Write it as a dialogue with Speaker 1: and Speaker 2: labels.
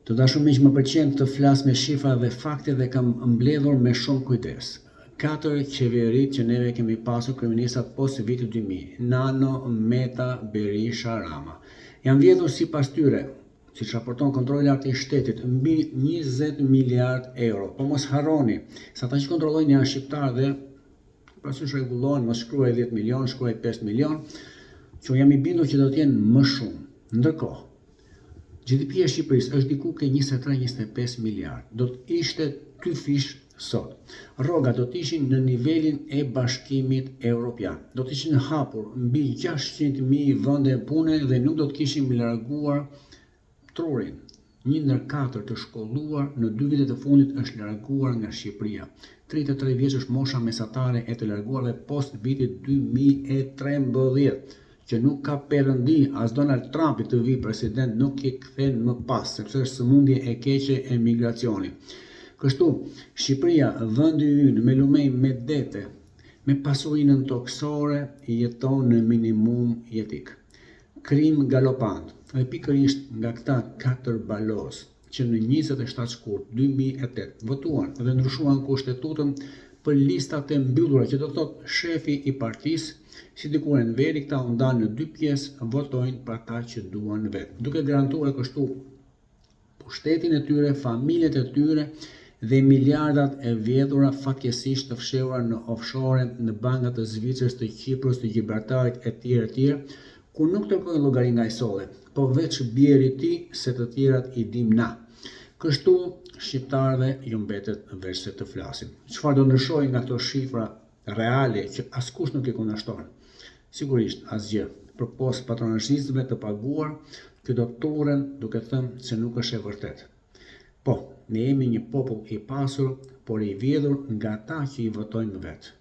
Speaker 1: Të dashur miq, më pëlqen të flas me shifra dhe fakte dhe kam mbledhur me shumë kujdes. 4 qeveritë që neve kemi pasur kryeministrat post vitit 2000, Nano, Meta, Berisha, Rama. Janë vjedhur sipas tyre, siç raporton kontrolli i lartë i shtetit, mbi 20 miliard euro. Po mos harroni, se ata që kontrollojnë janë shqiptarë dhe parasysh rregullohen, mos shkruaj 10 milion, shkruaj 5 milion, që jam i bindur që do të jenë më shumë. Ndërkohë, GDP e Shqipërisë është diku ke 23-25 miliard. Do të ishte 2 fish sot. Rrogat do të ishin në nivelin e Bashkimit Evropian. Do të ishin hapur mbi 600.000 vende pune dhe nuk do të kishim larguar trurin. 1 ndër 4 të shkolluar në 2 vitet e fundit është larguar nga Shqipëria. 33 vjeç është mosha mesatare e të larguarve post vitit 2013. Që nuk ka perëndi, as Donald Trumpi të vi president nuk i kthen më pas, sepse është sëmundje e keqe e migracioni. Kështu, Shqipëria, vendi ynë me lumej me dete, me pasurinën toksore, jeton në minimum jetik. Krim galopant, dhe pikërisht nga këta 4 balos, që në 27 shkurt 2008 votuan dhe ndryshuan kushtetutën për listat e mbyllura, që do thotë shefi i partisë, si dikur në veri këta u ndanë në 2 pjesë, votojnë për ata që duan vetë, duke garantuar kështu pushtetin e tyre, familjet e tyre dhe miliardat e vjedhura fatkeqësisht të fshehura në offshore, në bankat të Zvicrës, të Kiprës, të Gibraltarit etj, ku nuk kërkojnë llogari nga i solli, po veç bjeri ti se të tjerat i dim na. Kështu shqiptarëve ju mbetet veç se të flasin. Çfarë do ndryshojë nga këto shifra reale që askush nuk i kundërshton? Sigurisht asgjë. Përpos patronazhistëve të paguar, që do turren duke thënë se nuk është e vërtet. Po, ne jemi një popull i pasur, por i vjedhur nga ata që i votojnë vetë.